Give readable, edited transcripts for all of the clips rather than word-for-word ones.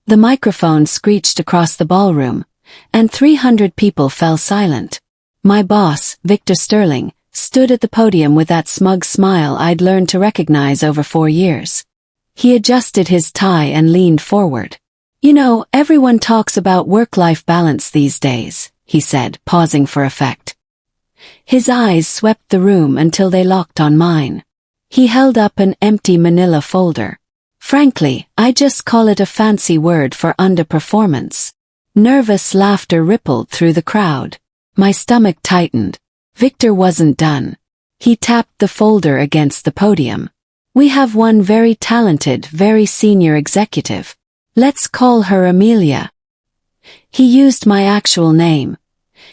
The microphone screeched across the ballroom, and 300 people fell silent. My boss, Victor Sterling, stood at the podium with that smug smile I'd learned to recognize over 4 years. He adjusted his tie and leaned forward. "You know, everyone talks about work-life balance these days," he said, pausing for effect. His eyes swept the room until they locked on mine. He held up an empty manila folder. "Frankly, I just call it a fancy word for underperformance." Nervous laughter rippled through the crowd. My stomach tightened. Victor wasn't done. He tapped the folder against the podium. "We have one very talented, very senior executive. Let's call her Amelia." He used my actual name,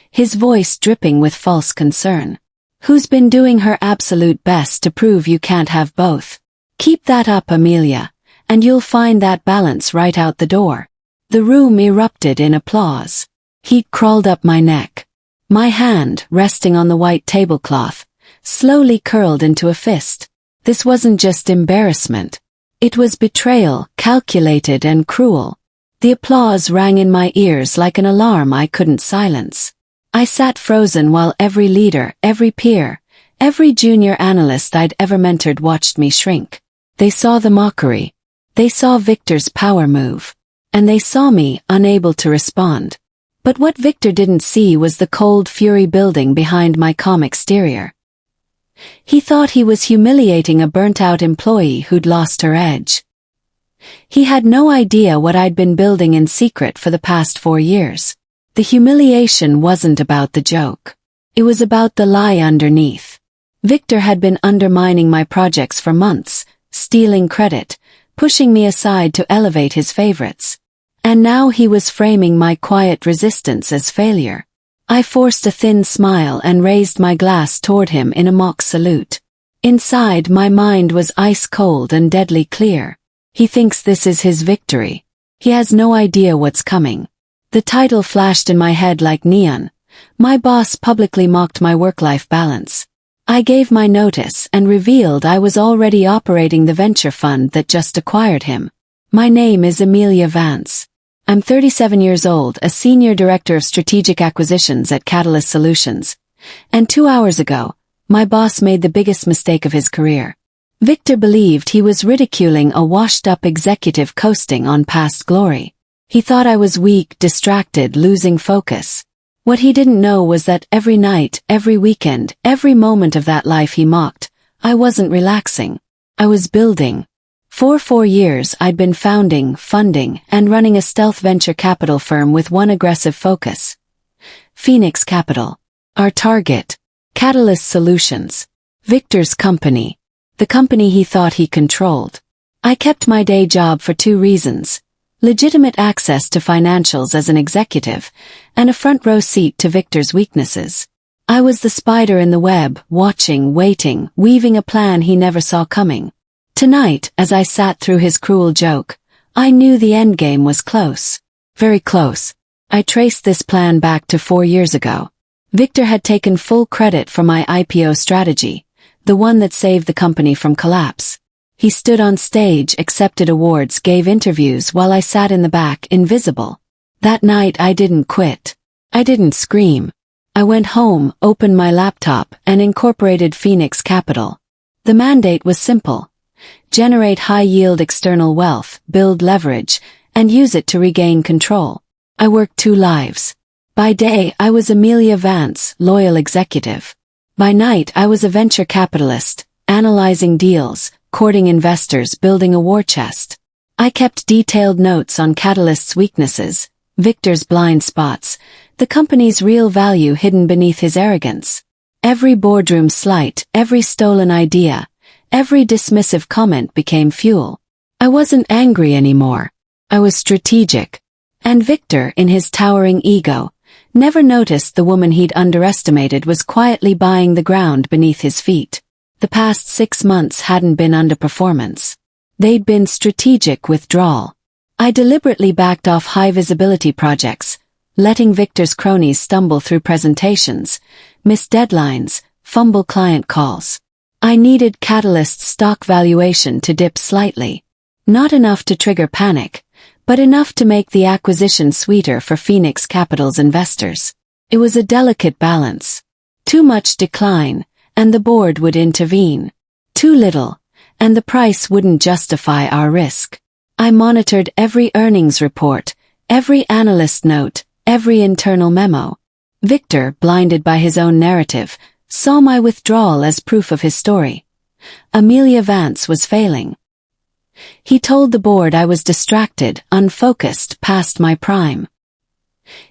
his voice dripping with false concern. "Who's been doing her absolute best to prove you can't have both. Keep that up, Amelia, and you'll find that balance right out the door." The room erupted in applause. Heat crawled up my neck. My hand, resting on the white tablecloth, slowly curled into a fist. This wasn't just embarrassment. It was betrayal, calculated and cruel. The applause rang in my ears like an alarm I couldn't silence. I sat frozen while every leader, every peer, every junior analyst I'd ever mentored watched me shrink. They saw the mockery. They saw Victor's power move. And they saw me, unable to respond. But what Victor didn't see was the cold fury building behind my calm exterior. He thought he was humiliating a burnt-out employee who'd lost her edge. He had no idea what I'd been building in secret for the past 4 years. The humiliation wasn't about the joke. It was about the lie underneath. Victor had been undermining my projects for months, stealing credit, pushing me aside to elevate his favorites. And now he was framing my quiet resistance as failure. I forced a thin smile and raised my glass toward him in a mock salute. Inside, my mind was ice-cold and deadly clear. He thinks this is his victory. He has no idea what's coming. The title flashed in my head like neon. My boss publicly mocked my work-life balance. I gave my notice and revealed I was already operating the venture fund that just acquired him. My name is Amelia Vance. I'm 37 years old, a senior director of strategic acquisitions at Catalyst Solutions. And 2 hours ago, my boss made the biggest mistake of his career. Victor believed he was ridiculing a washed-up executive coasting on past glory. He thought I was weak, distracted, losing focus. What he didn't know was that every night, every weekend, every moment of that life he mocked, I wasn't relaxing. I was building. For 4 years I'd been founding, funding, and running a stealth venture capital firm with one aggressive focus. Phoenix Capital. Our target. Catalyst Solutions. Victor's company. The company he thought he controlled. I kept my day job for 2 reasons. Legitimate access to financials as an executive, and a front-row seat to Victor's weaknesses. I was the spider in the web, watching, waiting, weaving a plan he never saw coming. Tonight, as I sat through his cruel joke, I knew the endgame was close. Very close. I traced this plan back to 4 years ago. Victor had taken full credit for my IPO strategy, the one that saved the company from collapse. He stood on stage, accepted awards, gave interviews while I sat in the back, invisible. That night I didn't quit. I didn't scream. I went home, opened my laptop, and incorporated Phoenix Capital. The mandate was simple. Generate high-yield external wealth, build leverage, and use it to regain control. I worked 2 lives. By day, I was Amelia Vance, loyal executive. By night, I was a venture capitalist, analyzing deals, courting investors, building a war chest. I kept detailed notes on Catalyst's weaknesses, Victor's blind spots, the company's real value hidden beneath his arrogance. Every boardroom slight, every stolen idea, every dismissive comment became fuel. I wasn't angry anymore. I was strategic. And Victor, in his towering ego, never noticed the woman he'd underestimated was quietly buying the ground beneath his feet. The past 6 months hadn't been underperformance. They'd been strategic withdrawal. I deliberately backed off high-visibility projects, letting Victor's cronies stumble through presentations, miss deadlines, fumble client calls. I needed Catalyst's stock valuation to dip slightly. Not enough to trigger panic, but enough to make the acquisition sweeter for Phoenix Capital's investors. It was a delicate balance. Too much decline, and the board would intervene. Too little, and the price wouldn't justify our risk. I monitored every earnings report, every analyst note, every internal memo. Victor, blinded by his own narrative, saw my withdrawal as proof of his story. Amelia Vance was failing. He told the board I was distracted, unfocused, past my prime.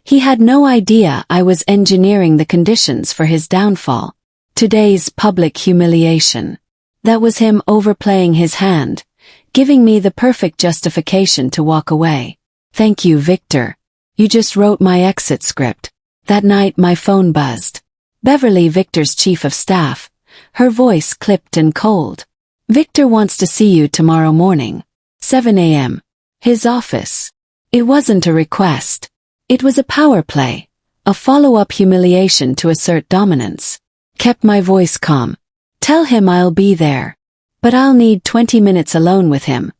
He had no idea I was engineering the conditions for his downfall. Today's public humiliation. That was him overplaying his hand, giving me the perfect justification to walk away. Thank you, Victor. You just wrote my exit script. That night my phone buzzed. Beverly, Victor's chief of staff. Her voice clipped and cold. Victor wants to see you tomorrow morning. 7 a.m. His office. It wasn't a request. It was a power play. A follow-up humiliation to assert dominance. Kept my voice calm. Tell him I'll be there. But I'll need 20 minutes alone with him.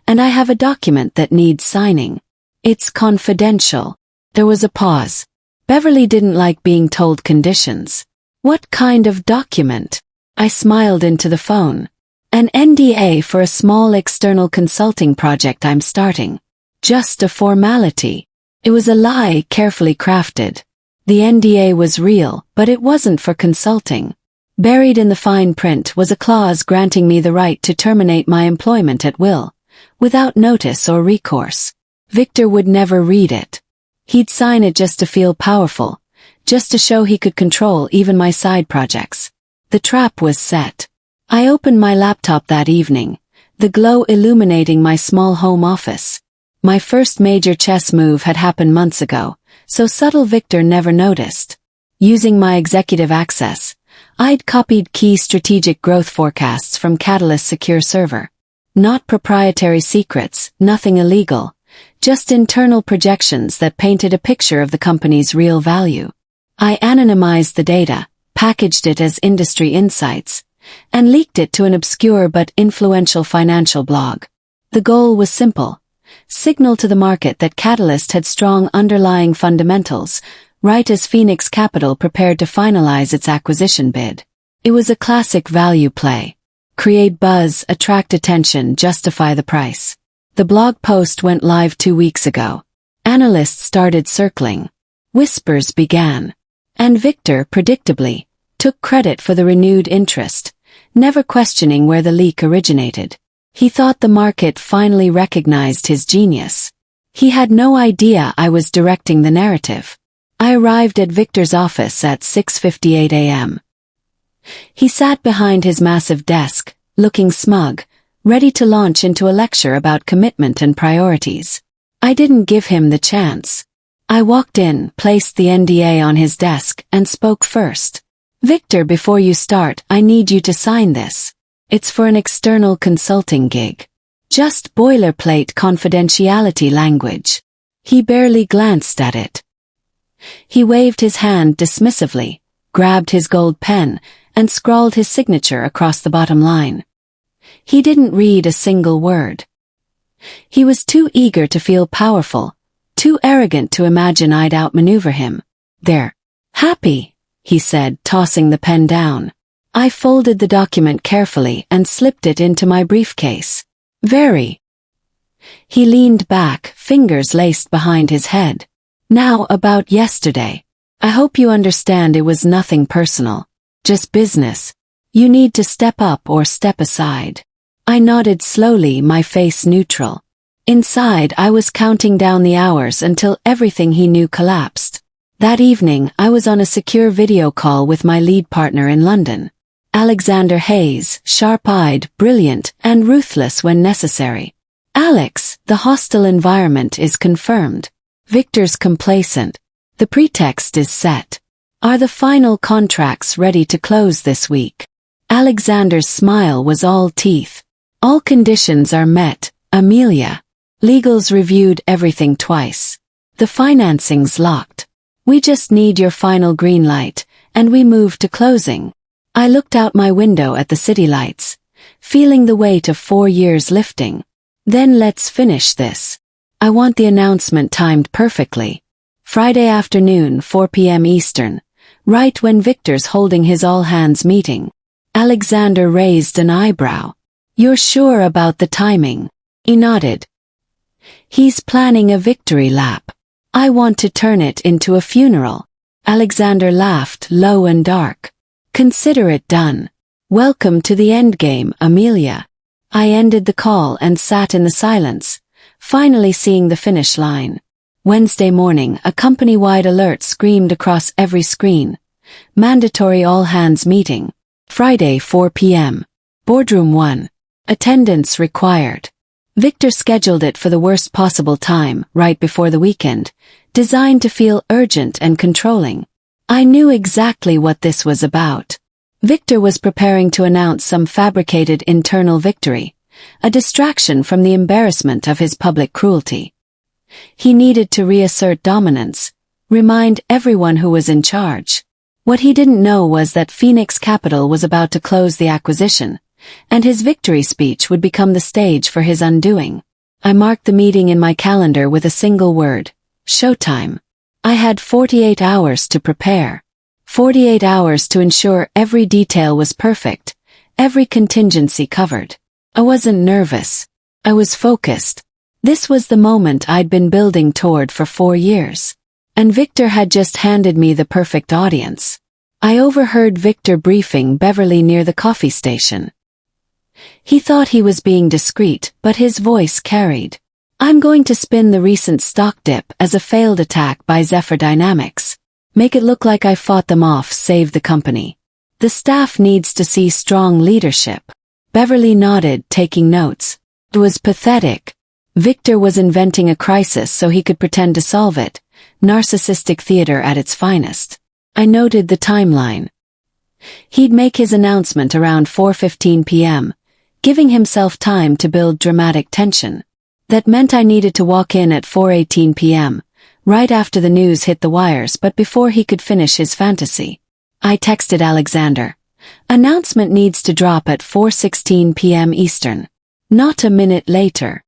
And I have a document that needs signing. It's confidential. There was a pause. Beverly didn't like being told conditions. What kind of document? I smiled into the phone. An NDA for a small external consulting project I'm starting. Just a formality. It was a lie carefully crafted. The NDA was real, but it wasn't for consulting. Buried in the fine print was a clause granting me the right to terminate my employment at will, without notice or recourse. Victor would never read it. He'd sign it just to feel powerful, just to show he could control even my side projects. The trap was set. I opened my laptop that evening, the glow illuminating my small home office. My first major chess move had happened months ago, so subtle Victor never noticed. Using my executive access, I'd copied key strategic growth forecasts from Catalyst's secure server. Not proprietary secrets, nothing illegal, just internal projections that painted a picture of the company's real value. I anonymized the data, packaged it as industry insights, and leaked it to an obscure but influential financial blog. The goal was simple. Signal to the market that Catalyst had strong underlying fundamentals, right as Phoenix Capital prepared to finalize its acquisition bid. It was a classic value play. Create buzz, attract attention, justify the price. The blog post went live 2 weeks ago. Analysts started circling. Whispers began. And Victor, predictably, took credit for the renewed interest, never questioning where the leak originated. He thought the market finally recognized his genius. He had no idea I was directing the narrative. I arrived at Victor's office at 6:58 a.m. He sat behind his massive desk, looking smug, ready to launch into a lecture about commitment and priorities. I didn't give him the chance. I walked in, placed the NDA on his desk, and spoke first. Victor, before you start, I need you to sign this. It's for an external consulting gig. Just boilerplate confidentiality language. He barely glanced at it. He waved his hand dismissively, grabbed his gold pen, and scrawled his signature across the bottom line. He didn't read a single word. He was too eager to feel powerful, too arrogant to imagine I'd outmaneuver him. There. Happy, he said, tossing the pen down. I folded the document carefully and slipped it into my briefcase. Very. He leaned back, fingers laced behind his head. Now about yesterday. I hope you understand it was nothing personal. Just business. You need to step up or step aside. I nodded slowly, my face neutral. Inside, I was counting down the hours until everything he knew collapsed. That evening, I was on a secure video call with my lead partner in London. Alexander Hayes, sharp-eyed, brilliant, and ruthless when necessary. Alex, the hostile environment is confirmed. Victor's complacent. The pretext is set. Are the final contracts ready to close this week? Alexander's smile was all teeth. All conditions are met, Amelia. Legals reviewed everything twice. The financing's locked. We just need your final green light, and we move to closing. I looked out my window at the city lights, feeling the weight of 4 years lifting. Then let's finish this. I want the announcement timed perfectly. Friday afternoon, 4 p.m. Eastern, right when Victor's holding his all-hands meeting. Alexander raised an eyebrow. You're sure about the timing? He nodded. He's planning a victory lap. I want to turn it into a funeral. Alexander laughed low and dark. Consider it done. Welcome to the endgame, Amelia. I ended the call and sat in the silence, finally seeing the finish line. Wednesday morning, a company-wide alert screamed across every screen. Mandatory all-hands meeting. Friday, 4 p.m. Boardroom 1. Attendance required. Victor scheduled it for the worst possible time, right before the weekend, designed to feel urgent and controlling. I knew exactly what this was about. Victor was preparing to announce some fabricated internal victory, a distraction from the embarrassment of his public cruelty. He needed to reassert dominance, remind everyone who was in charge. What he didn't know was that Phoenix Capital was about to close the acquisition, and his victory speech would become the stage for his undoing. I marked the meeting in my calendar with a single word: showtime. I had 48 hours to prepare. 48 hours to ensure every detail was perfect, every contingency covered. I wasn't nervous. I was focused. This was the moment I'd been building toward for 4 years. And Victor had just handed me the perfect audience. I overheard Victor briefing Beverly near the coffee station. He thought he was being discreet, but his voice carried. I'm going to spin the recent stock dip as a failed attack by Zephyr Dynamics. Make it look like I fought them off, save the company. The staff needs to see strong leadership. Beverly nodded, taking notes. It was pathetic. Victor was inventing a crisis so he could pretend to solve it. Narcissistic theater at its finest. I noted the timeline. He'd make his announcement around 4:15 p.m., giving himself time to build dramatic tension. That meant I needed to walk in at 4:18 p.m., right after the news hit the wires but before he could finish his fantasy. I texted Alexander. Announcement needs to drop at 4:16 p.m. Eastern. Not a minute later.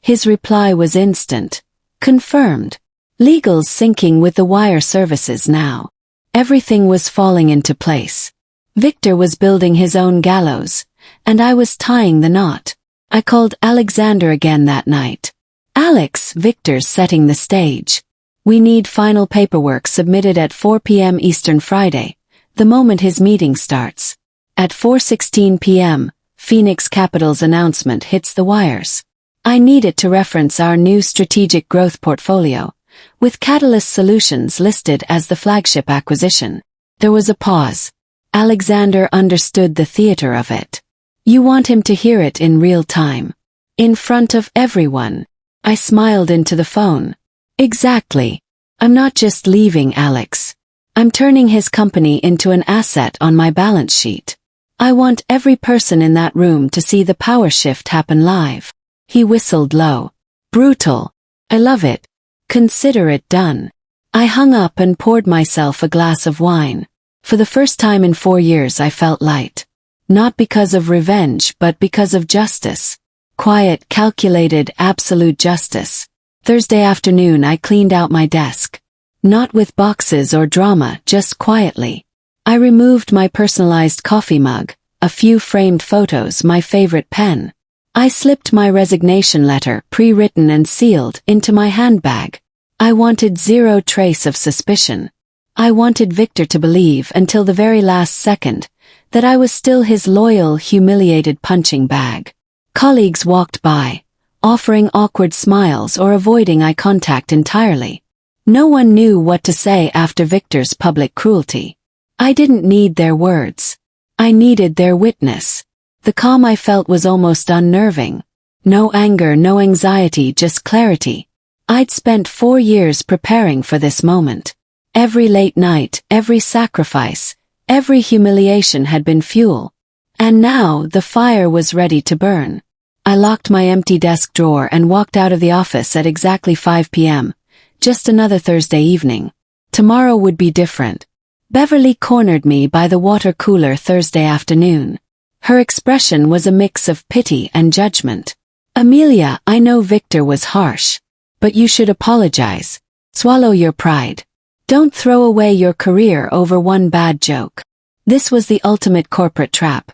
His reply was instant. Confirmed. Legals syncing with the wire services now. Everything was falling into place. Victor was building his own gallows, and I was tying the knot. I called Alexander again that night. Alex, Victor's setting the stage. We need final paperwork submitted at 4 p.m. Eastern Friday, the moment his meeting starts. At 4:16 p.m., Phoenix Capital's announcement hits the wires. I need it to reference our new strategic growth portfolio, with Catalyst Solutions listed as the flagship acquisition. There was a pause. Alexander understood the theater of it. You want him to hear it in real time. In front of everyone. I smiled into the phone. Exactly. I'm not just leaving Alex. I'm turning his company into an asset on my balance sheet. I want every person in that room to see the power shift happen live. He whistled low. Brutal. I love it. Consider it done. I hung up and poured myself a glass of wine. For the first time in 4 years I felt light. Not because of revenge but because of justice. Quiet, calculated, absolute justice. Thursday afternoon I cleaned out my desk. Not with boxes or drama, just quietly. I removed my personalized coffee mug, a few framed photos, my favorite pen. I slipped my resignation letter, pre-written and sealed, into my handbag. I wanted zero trace of suspicion. I wanted Victor to believe until the very last second that I was still his loyal, humiliated punching bag. Colleagues walked by, offering awkward smiles or avoiding eye contact entirely. No one knew what to say after Victor's public cruelty. I didn't need their words. I needed their witness. The calm I felt was almost unnerving. No anger, no anxiety, just clarity. I'd spent 4 years preparing for this moment. Every late night, every sacrifice, every humiliation had been fuel. And now the fire was ready to burn. I locked my empty desk drawer and walked out of the office at exactly 5 p.m. Just another Thursday evening. Tomorrow would be different. Beverly cornered me by the water cooler Thursday afternoon. Her expression was a mix of pity and judgment. Amelia, I know Victor was harsh. But you should apologize. Swallow your pride. Don't throw away your career over one bad joke. This was the ultimate corporate trap.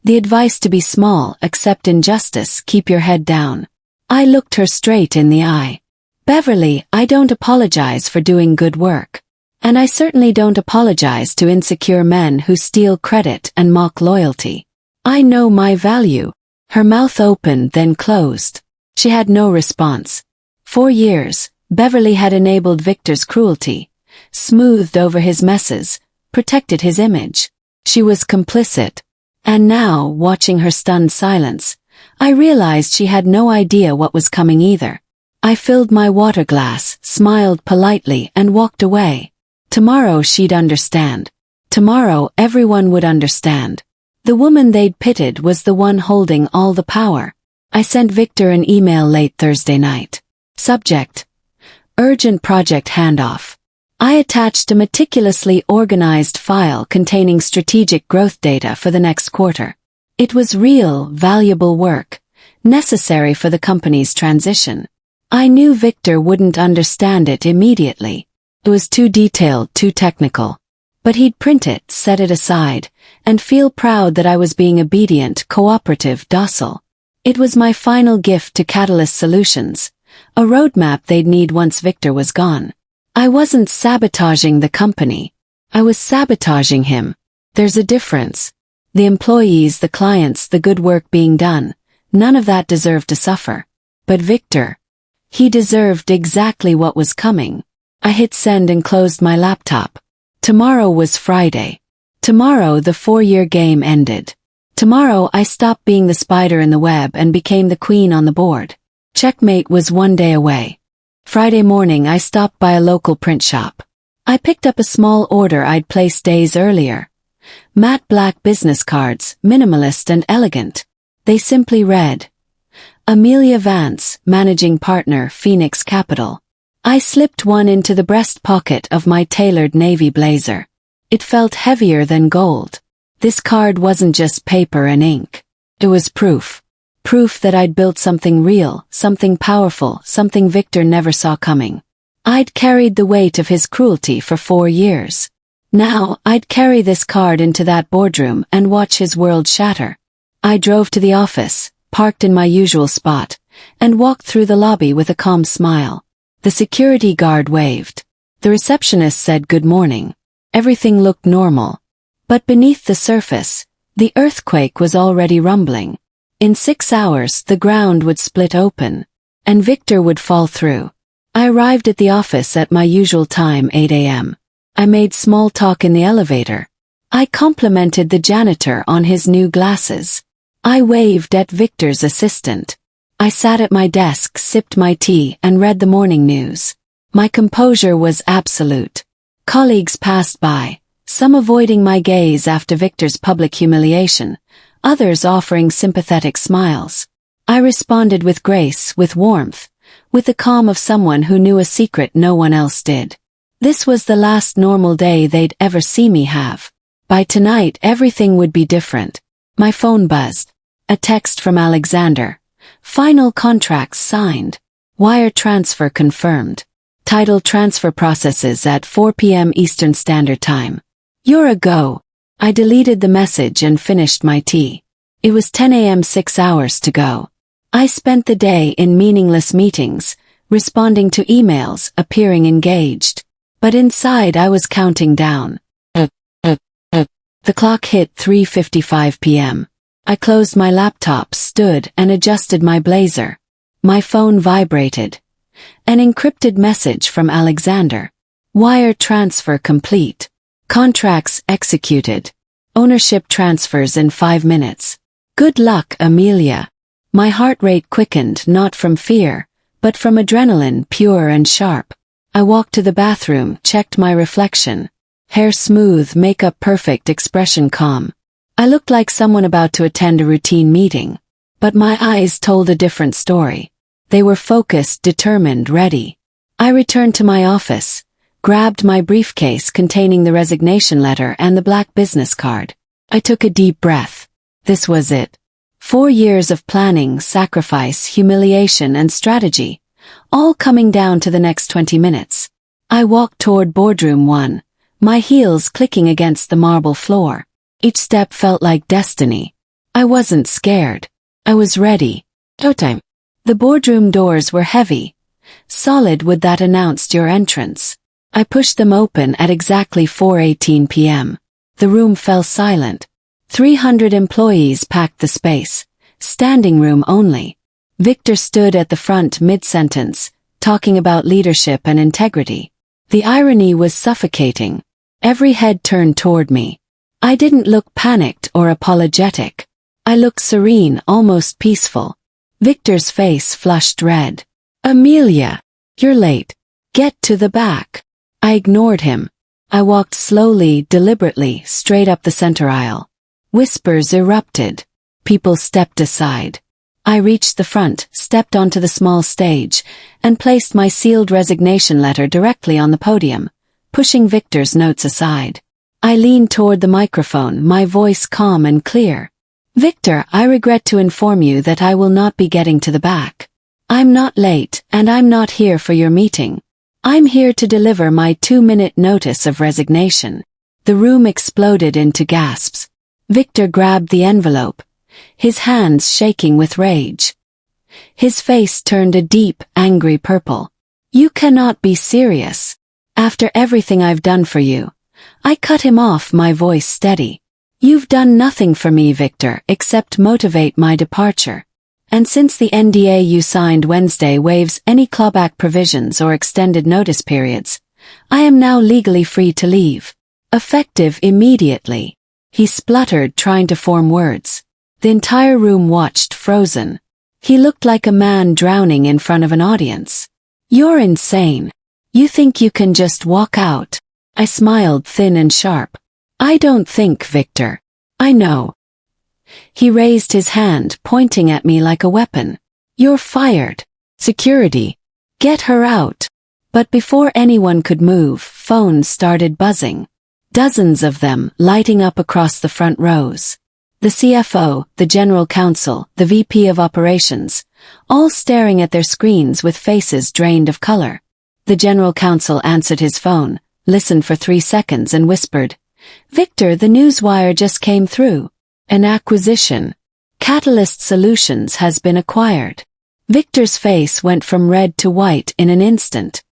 The advice to be small, accept injustice, keep your head down. I looked her straight in the eye. Beverly, I don't apologize for doing good work. And I certainly don't apologize to insecure men who steal credit and mock loyalty. I know my value. Her mouth opened then closed. She had no response. 4 years, Beverly had enabled Victor's cruelty, smoothed over his messes, protected his image. She was complicit. And now, watching her stunned silence, I realized she had no idea what was coming either. I filled my water glass, smiled politely, and walked away. Tomorrow she'd understand. Tomorrow everyone would understand. The woman they'd pitted was the one holding all the power. I sent Victor an email late Thursday night. Subject: Urgent project handoff. I attached a meticulously organized file containing strategic growth data for the next quarter. It was real, valuable work, necessary for the company's transition. I knew Victor wouldn't understand it immediately. It was too detailed, too technical. But he'd print it, set it aside, and feel proud that I was being obedient, cooperative, docile. It was my final gift to Catalyst Solutions, a roadmap they'd need once Victor was gone. I wasn't sabotaging the company. I was sabotaging him. There's a difference. The employees, the clients, the good work being done, none of that deserved to suffer. But Victor, he deserved exactly what was coming. I hit send and closed my laptop. Tomorrow was Friday. Tomorrow the 4-year game ended. Tomorrow I stopped being the spider in the web and became the queen on the board. Checkmate was 1 day away. Friday morning I stopped by a local print shop. I picked up a small order I'd placed days earlier. Matte black business cards, minimalist and elegant. They simply read, Amelia Vance, Managing Partner, Phoenix Capital. I slipped one into the breast pocket of my tailored navy blazer. It felt heavier than gold. This card wasn't just paper and ink. It was proof. Proof that I'd built something real, something powerful, something Victor never saw coming. I'd carried the weight of his cruelty for 4 years. Now, I'd carry this card into that boardroom and watch his world shatter. I drove to the office, parked in my usual spot, and walked through the lobby with a calm smile. The security guard waved. The receptionist said good morning. Everything looked normal. But beneath the surface, the earthquake was already rumbling. In 6 hours, the ground would split open, and Victor would fall through. I arrived at the office at my usual time, 8 a.m. I made small talk in the elevator. I complimented the janitor on his new glasses. I waved at Victor's assistant. I sat at my desk, sipped my tea, and read the morning news. My composure was absolute. Colleagues passed by, some avoiding my gaze after Victor's public humiliation, others offering sympathetic smiles. I responded with grace, with warmth, with the calm of someone who knew a secret no one else did. This was the last normal day they'd ever see me have. By tonight everything would be different. My phone buzzed. A text from Alexander. Final contracts signed. Wire transfer confirmed. Title transfer processes at 4 p.m. Eastern Standard Time. You're a go. I deleted the message and finished my tea. It was 10 a.m. 6 hours to go. I spent the day in meaningless meetings, responding to emails, appearing engaged. But inside I was counting down. The clock hit 3:55 p.m. I closed my laptop, stood, and adjusted my blazer. My phone vibrated. An encrypted message from Alexander. Wire transfer complete. Contracts executed. Ownership transfers in 5 minutes. Good luck, Amelia. My heart rate quickened, not from fear, but from adrenaline, pure and sharp. I walked to the bathroom, checked my reflection. Hair smooth, makeup perfect, expression calm. I looked like someone about to attend a routine meeting. But my eyes told a different story. They were focused, determined, ready. I returned to my office, grabbed my briefcase containing the resignation letter and the black business card. I took a deep breath. This was it. 4 years of planning, sacrifice, humiliation, and strategy, all coming down to the next 20 minutes. I walked toward boardroom 1, my heels clicking against the marble floor. Each step felt like destiny. I wasn't scared. I was ready. Showtime. The boardroom doors were heavy, solid wood that announced your entrance. I pushed them open at exactly 4:18 p.m. The room fell silent. 300 employees packed the space, standing room only. Victor stood at the front mid-sentence, talking about leadership and integrity. The irony was suffocating. Every head turned toward me. I didn't look panicked or apologetic. I looked serene, almost peaceful. Victor's face flushed red. "Amelia, you're late. Get to the back." I ignored him. I walked slowly, deliberately, straight up the center aisle. Whispers erupted. People stepped aside. I reached the front, stepped onto the small stage, and placed my sealed resignation letter directly on the podium, pushing Victor's notes aside. I leaned toward the microphone, my voice calm and clear. "Victor, I regret to inform you that I will not be getting to the back. I'm not late, and I'm not here for your meeting. I'm here to deliver my 2-minute notice of resignation." The room exploded into gasps. Victor grabbed the envelope, his hands shaking with rage. His face turned a deep, angry purple. "You cannot be serious. After everything I've done for you." I cut him off, my voice steady. "You've done nothing for me, Victor, except motivate my departure. And since the NDA you signed Wednesday waives any clawback provisions or extended notice periods, I am now legally free to leave. Effective immediately." He spluttered, trying to form words. The entire room watched, frozen. He looked like a man drowning in front of an audience. "You're insane. You think you can just walk out?" I smiled, thin and sharp. "I don't think, Victor. I know." He raised his hand, pointing at me like a weapon. "You're fired. Security. Get her out." But before anyone could move, phones started buzzing. Dozens of them, lighting up across the front rows. The CFO, the General Counsel, the VP of Operations, all staring at their screens with faces drained of color. The General Counsel answered his phone, listened for 3 seconds and whispered, "Victor, the newswire just came through. An acquisition. Catalyst Solutions has been acquired." Victor's face went from red to white in an instant.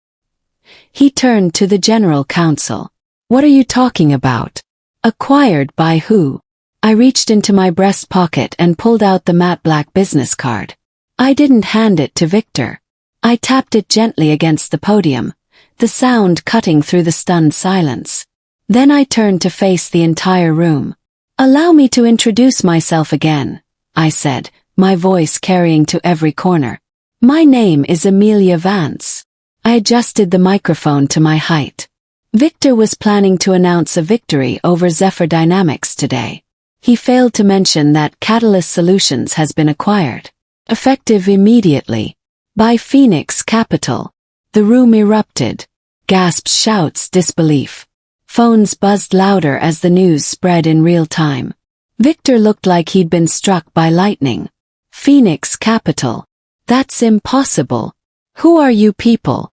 He turned to the General Counsel. "What are you talking about? Acquired by who?" I reached into my breast pocket and pulled out the matte black business card. I didn't hand it to Victor. I tapped it gently against the podium, the sound cutting through the stunned silence. Then I turned to face the entire room. "Allow me to introduce myself again," I said, my voice carrying to every corner. "My name is Amelia Vance." I adjusted the microphone to my height. Victor was planning to announce a victory over Zephyr Dynamics today. He failed to mention that Catalyst Solutions has been acquired, effective immediately, by Phoenix Capital. The room erupted. Gasps, shouts, disbelief. Phones buzzed louder as the news spread in real time. Victor looked like he'd been struck by lightning. "Phoenix Capital. That's impossible. Who are you people?"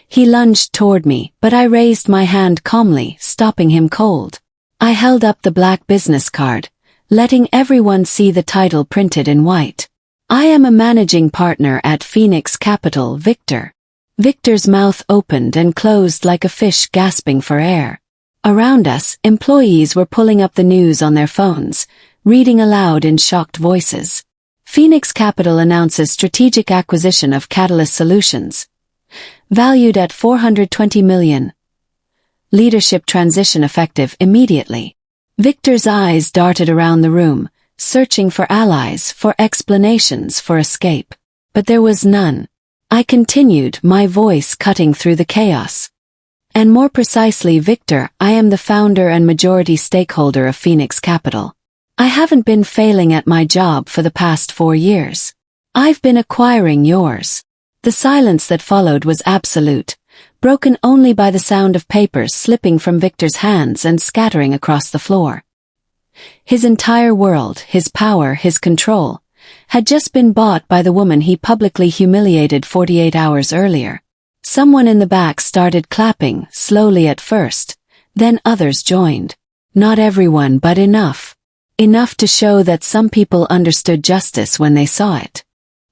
He lunged toward me, but I raised my hand calmly, stopping him cold. I held up the black business card, letting everyone see the title printed in white. "I am a managing partner at Phoenix Capital, Victor." Victor's mouth opened and closed like a fish gasping for air. Around us, employees were pulling up the news on their phones, reading aloud in shocked voices. "Phoenix Capital announces strategic acquisition of Catalyst Solutions, valued at $420 million. Leadership transition effective immediately." Victor's eyes darted around the room, searching for allies, for explanations, for escape. But there was none. I continued, my voice cutting through the chaos. "And more precisely, Victor, I am the founder and majority stakeholder of Phoenix Capital. I haven't been failing at my job for the past 4 years. I've been acquiring yours." The silence that followed was absolute, broken only by the sound of papers slipping from Victor's hands and scattering across the floor. His entire world, his power, his control, had just been bought by the woman he publicly humiliated 48 hours earlier. Someone in the back started clapping, slowly at first, then others joined. Not everyone, but enough. Enough to show that some people understood justice when they saw it.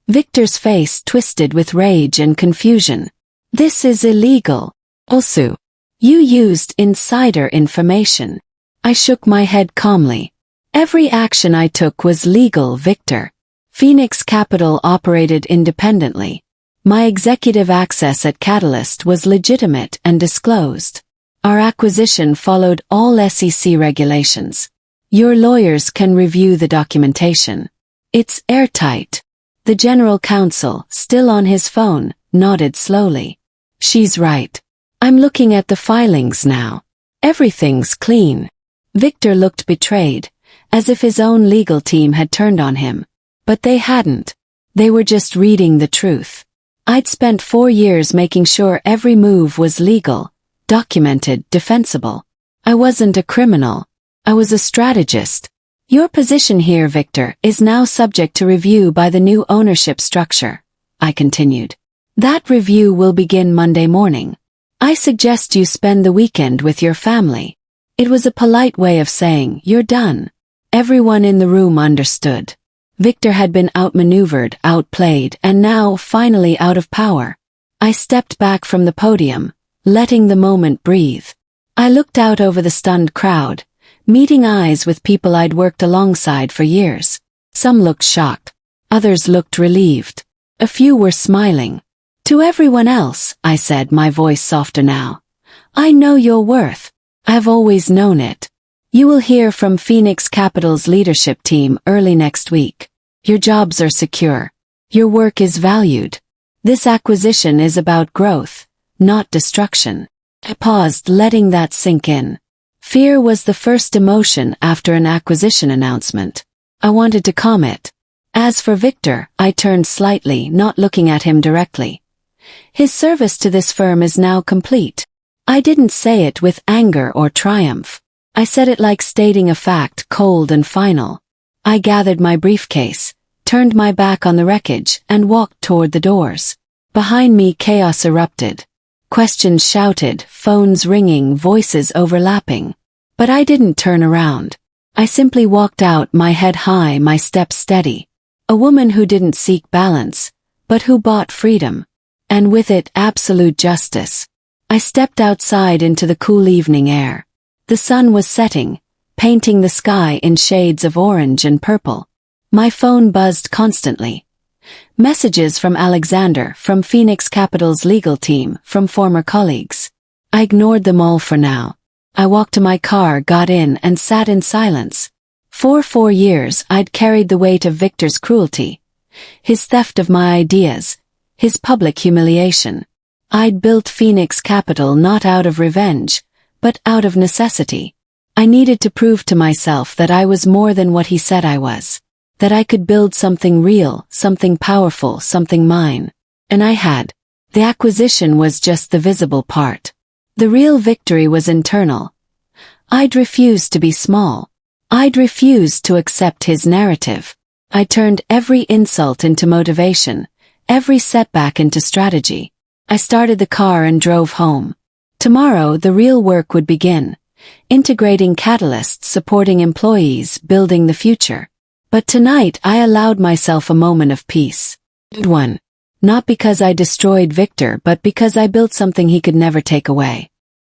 Victor's face twisted with rage and confusion. This is illegal. Also, you used insider information. I shook my head calmly. Every action I took was legal, Victor. Phoenix Capital operated independently. My executive access at Catalyst was legitimate and disclosed. Our acquisition followed all SEC regulations. Your lawyers can review the documentation. It's airtight. The general counsel, still on his phone, nodded slowly. She's right. I'm looking at the filings now. Everything's clean. Victor looked betrayed, as if his own legal team had turned on him. But they hadn't. They were just reading the truth. I'd spent 4 years making sure every move was legal, documented, defensible. I wasn't a criminal. I was a strategist. Your position here, Victor, is now subject to review by the new ownership structure, I continued. That review will begin Monday morning. I suggest you spend the weekend with your family. It was a polite way of saying, you're done. Everyone in the room understood. Victor had been outmaneuvered, outplayed, and now finally out of power. I stepped back from the podium, letting the moment breathe. I looked out over the stunned crowd, meeting eyes with people I'd worked alongside for years. Some looked shocked. Others looked relieved. A few were smiling. To everyone else, I said, my voice softer now. I know your worth. I've always known it. You will hear from Phoenix Capital's leadership team early next week. Your jobs are secure. Your work is valued. This acquisition is about growth, not destruction. I paused, letting that sink in. Fear was the first emotion after an acquisition announcement. I wanted to calm it. As for Victor, I turned slightly, not looking at him directly. His service to this firm is now complete. I didn't say it with anger or triumph. I said it like stating a fact, cold and final. I gathered my briefcase, turned my back on the wreckage, and walked toward the doors. Behind me, chaos erupted. Questions shouted, phones ringing, voices overlapping. But I didn't turn around. I simply walked out, my head high, my steps steady. A woman who didn't seek balance, but who bought freedom. And with it, absolute justice. I stepped outside into the cool evening air. The sun was setting, painting the sky in shades of orange and purple. My phone buzzed constantly. Messages from Alexander, from Phoenix Capital's legal team, from former colleagues. I ignored them all for now. I walked to my car, got in, and sat in silence. For 4 years I'd carried the weight of Victor's cruelty. His theft of my ideas. His public humiliation. I'd built Phoenix Capital not out of revenge, but out of necessity. I needed to prove to myself that I was more than what he said I was. That I could build something real, something powerful, something mine. And I had. The acquisition was just the visible part. The real victory was internal. I'd refused to be small. I'd refused to accept his narrative. I turned every insult into motivation, every setback into strategy. I started the car and drove home. Tomorrow the real work would begin. Integrating Catalyst, supporting employees, building the future. But tonight I allowed myself a moment of peace. One. Not because I destroyed Victor, but because I built something he could never take away.